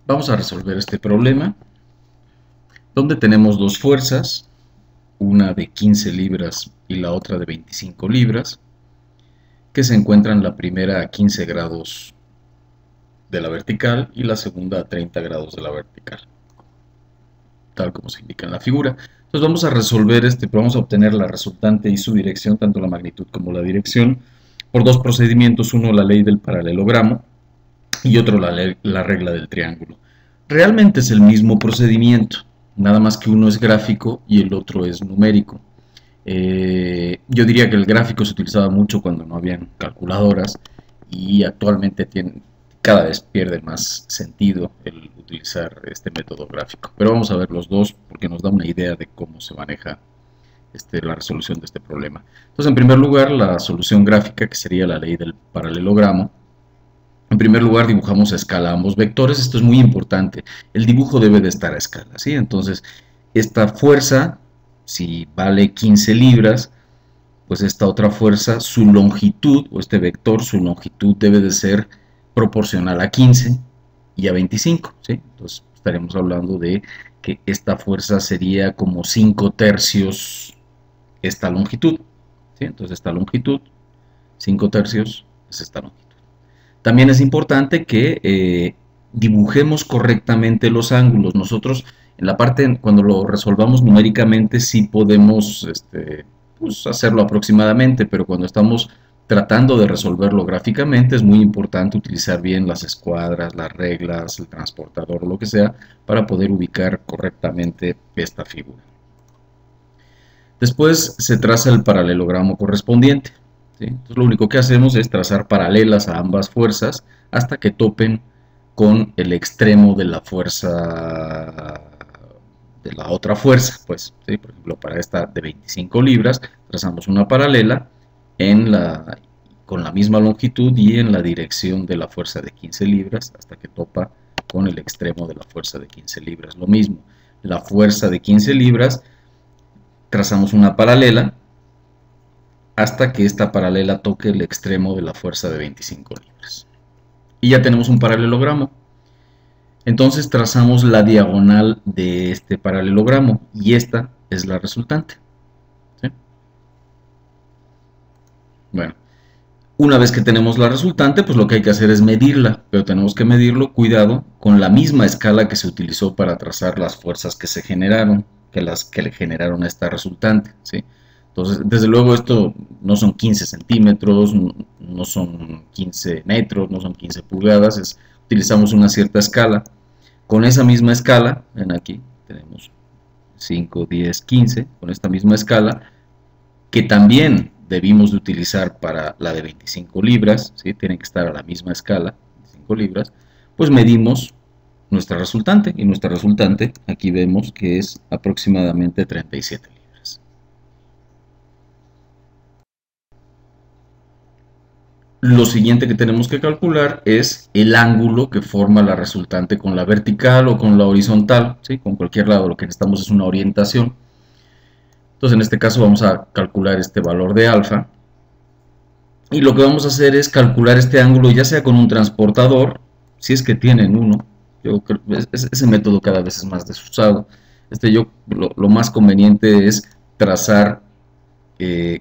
Vamos a resolver este problema donde tenemos dos fuerzas, una de 15 libras y la otra de 25 libras, que se encuentran la primera a 15 grados de la vertical y la segunda a 30 grados de la vertical, tal como se indica en la figura. Entonces vamos a resolver vamos a obtener la resultante y su dirección, tanto la magnitud como la dirección, por dos procedimientos, uno la ley del paralelogramo y otro la regla del triángulo. Realmente es el mismo procedimiento, nada más que uno es gráfico y el otro es numérico. Yo diría que el gráfico se utilizaba mucho cuando no habían calculadoras y actualmente cada vez pierde más sentido el utilizar este método gráfico. Pero vamos a ver los dos porque nos da una idea de cómo se maneja la resolución de este problema. Entonces, en primer lugar, la solución gráfica, que sería la ley del paralelogramo. En primer lugar, dibujamos a escala ambos vectores. Esto es muy importante. El dibujo debe de estar a escala, ¿sí? Entonces, esta fuerza, si vale 15 libras, pues esta otra fuerza, su longitud, o este vector, su longitud debe de ser proporcional a 15 y a 25, ¿sí? Entonces, estaremos hablando de que esta fuerza sería como 5 tercios esta longitud, ¿sí? Entonces, esta longitud, 5 tercios, es esta longitud. También es importante que dibujemos correctamente los ángulos. Nosotros en la parte, cuando lo resolvamos numéricamente, sí podemos pues hacerlo aproximadamente, pero cuando estamos tratando de resolverlo gráficamente es muy importante utilizar bien las escuadras, las reglas, el transportador o lo que sea para poder ubicar correctamente esta figura. Después se traza el paralelogramo correspondiente. ¿Sí? Entonces lo único que hacemos es trazar paralelas a ambas fuerzas hasta que topen con el extremo de la fuerza, de la otra fuerza. Pues, ¿sí? Por ejemplo, para esta de 25 libras trazamos una paralela con la misma longitud y en la dirección de la fuerza de 15 libras hasta que topa con el extremo de la fuerza de 15 libras. Lo mismo, la fuerza de 15 libras trazamos una paralela hasta que esta paralela toque el extremo de la fuerza de 25 libras. Y ya tenemos un paralelogramo. Entonces trazamos la diagonal de este paralelogramo y esta es la resultante. ¿Sí? Bueno, una vez que tenemos la resultante, pues lo que hay que hacer es medirla, pero tenemos que medirlo, cuidado, con la misma escala que se utilizó para trazar las fuerzas que se generaron, que las que le generaron a esta resultante, ¿sí? Entonces, desde luego esto no son 15 centímetros, no son 15 metros, no son 15 pulgadas, utilizamos una cierta escala. Con esa misma escala, ven aquí, tenemos 5, 10, 15, con esta misma escala, que también debimos de utilizar para la de 25 libras, ¿sí? Tienen que estar a la misma escala, 25 libras, pues medimos nuestra resultante, y nuestra resultante aquí vemos que es aproximadamente 37 libras. Lo siguiente que tenemos que calcular es el ángulo que forma la resultante con la vertical o con la horizontal, ¿sí? Con cualquier lado, lo que necesitamos es una orientación. Entonces en este caso vamos a calcular este valor de alfa y lo que vamos a hacer es calcular este ángulo ya sea con un transportador, si es que tienen uno. Yo creo que ese método cada vez es más desusado. Lo más conveniente es trazar,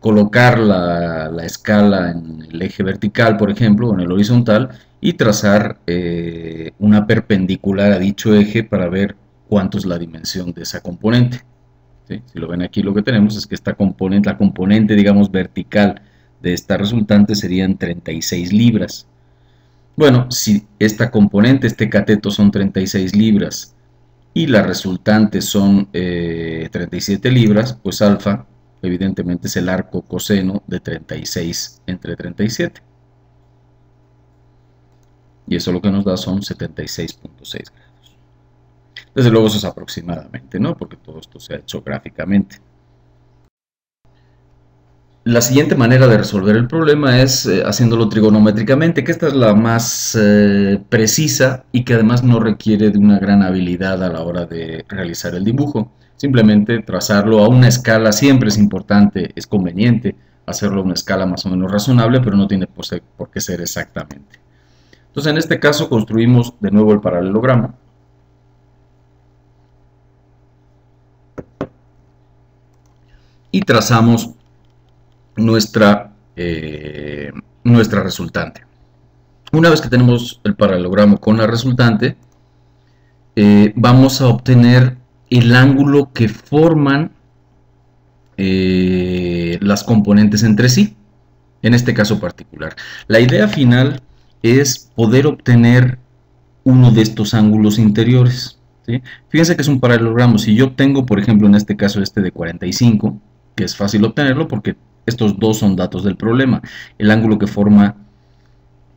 colocar la escala en el eje vertical, por ejemplo, o en el horizontal, y trazar una perpendicular a dicho eje para ver cuánto es la dimensión de esa componente. ¿Sí? Si lo ven aquí, lo que tenemos es que la componente, digamos, vertical de esta resultante serían 36 libras. Bueno, si esta componente, este cateto son 36 libras y la resultante son 37 libras, pues alfa evidentemente es el arco coseno de 36 entre 37. Y eso lo que nos da son 76.6 grados. Desde luego eso es aproximadamente, ¿no? Porque todo esto se ha hecho gráficamente. La siguiente manera de resolver el problema es haciéndolo trigonométricamente, que esta es la más precisa y que además no requiere de una gran habilidad a la hora de realizar el dibujo. Simplemente trazarlo a una escala siempre es importante, es conveniente hacerlo a una escala más o menos razonable, pero no tiene por qué ser exactamente. Entonces en este caso construimos de nuevo el paralelogramo. y trazamos nuestra resultante. Una vez que tenemos el paralelogramo con la resultante, vamos a obtener el ángulo que forman las componentes entre sí, en este caso particular. La idea final es poder obtener uno de estos ángulos interiores, ¿sí? Fíjense que es un paralelogramo. Si yo obtengo, por ejemplo, en este caso este de 45, que es fácil obtenerlo porque estos dos son datos del problema. El ángulo que forma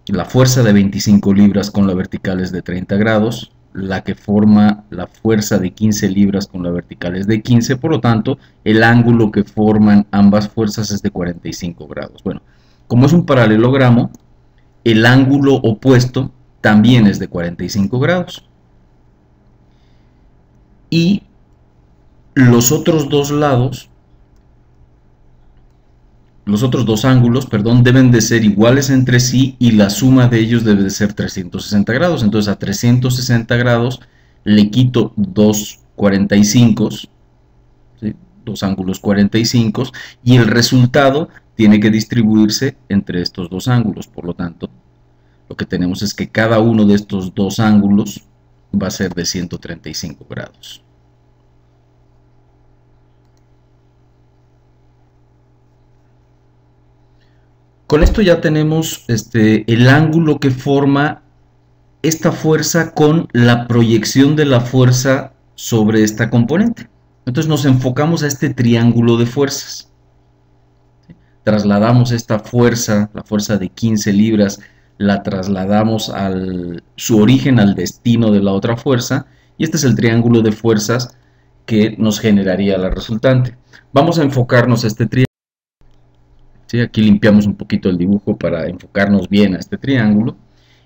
la fuerza de 25 libras con la vertical es de 30 grados, la que forma la fuerza de 15 libras con la vertical es de 15, por lo tanto, el ángulo que forman ambas fuerzas es de 45 grados. Bueno, como es un paralelogramo, el ángulo opuesto también es de 45 grados. Y los otros dos lados, los otros dos ángulos, perdón, deben de ser iguales entre sí y la suma de ellos debe de ser 360 grados. Entonces a 360 grados le quito dos 45, ¿sí? Dos ángulos 45, y el resultado tiene que distribuirse entre estos dos ángulos. Por lo tanto, lo que tenemos es que cada uno de estos dos ángulos va a ser de 135 grados. Con esto ya tenemos el ángulo que forma esta fuerza con la proyección de la fuerza sobre esta componente. Entonces nos enfocamos a este triángulo de fuerzas. Trasladamos esta fuerza, la fuerza de 15 libras, la trasladamos a su origen, al destino de la otra fuerza, y este es el triángulo de fuerzas que nos generaría la resultante. Vamos a enfocarnos a este triángulo. ¿Sí? Aquí limpiamos un poquito el dibujo para enfocarnos bien a este triángulo.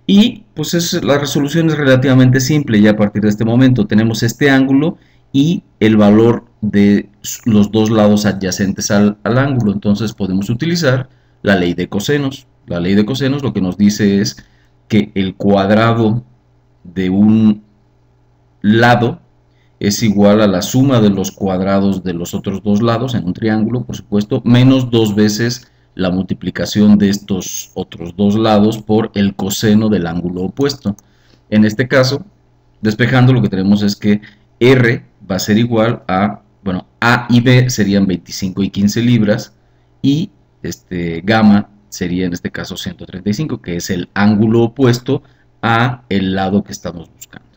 Y pues la resolución es relativamente simple. Ya a partir de este momento tenemos este ángulo y el valor de los dos lados adyacentes al ángulo. Entonces podemos utilizar la ley de cosenos. La ley de cosenos lo que nos dice es que el cuadrado de un lado es igual a la suma de los cuadrados de los otros dos lados en un triángulo, por supuesto, menos dos veces la multiplicación de estos otros dos lados por el coseno del ángulo opuesto. En este caso, despejando, lo que tenemos es que R va a ser igual a, bueno, A y B serían 25 y 15 libras, y gamma sería en este caso 135, que es el ángulo opuesto a el lado que estamos buscando.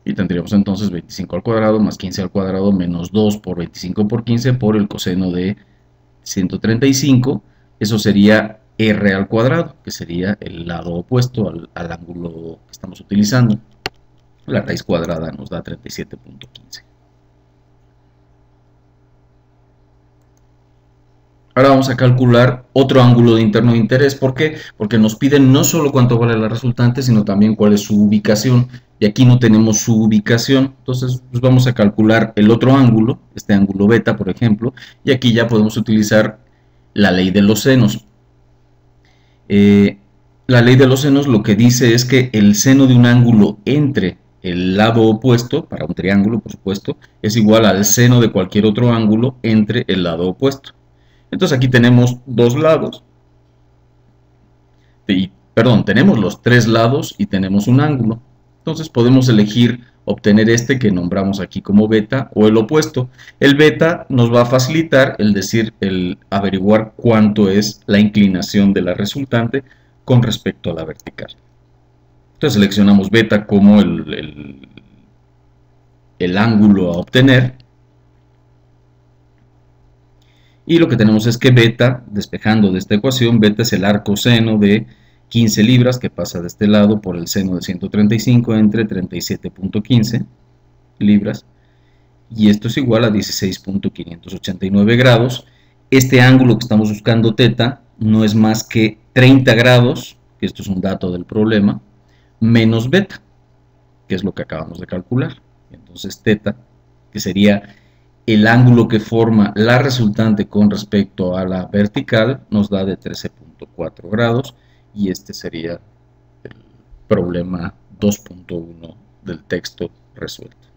Y tendríamos entonces 25 al cuadrado más 15 al cuadrado menos 2 por 25 por 15 por el coseno de 135. Eso sería R al cuadrado, que sería el lado opuesto al ángulo que estamos utilizando. La raíz cuadrada nos da 37.15. Ahora vamos a calcular otro ángulo de interno de interés. ¿Por qué? Porque nos piden no solo cuánto vale la resultante, sino también cuál es su ubicación. Y aquí no tenemos su ubicación. Entonces pues vamos a calcular el otro ángulo, este ángulo beta, por ejemplo. Y aquí ya podemos utilizar la ley de los senos. La ley de los senos lo que dice es que el seno de un ángulo entre el lado opuesto, para un triángulo por supuesto, es igual al seno de cualquier otro ángulo entre el lado opuesto. Entonces aquí tenemos dos lados, tenemos los tres lados y tenemos un ángulo. Entonces podemos elegir obtener este que nombramos aquí como beta o el opuesto. El beta nos va a facilitar el averiguar cuánto es la inclinación de la resultante con respecto a la vertical. Entonces seleccionamos beta como el ángulo a obtener. Y lo que tenemos es que beta, despejando de esta ecuación, beta es el arcoseno de 15 libras que pasa de este lado por el seno de 135 entre 37.15 libras. Y esto es igual a 16.589 grados. Este ángulo que estamos buscando, teta, no es más que 30 grados, que esto es un dato del problema, menos beta, que es lo que acabamos de calcular. Entonces teta, que sería el ángulo que forma la resultante con respecto a la vertical, nos da de 13.4 grados, y este sería el problema 2.1 del texto resuelto.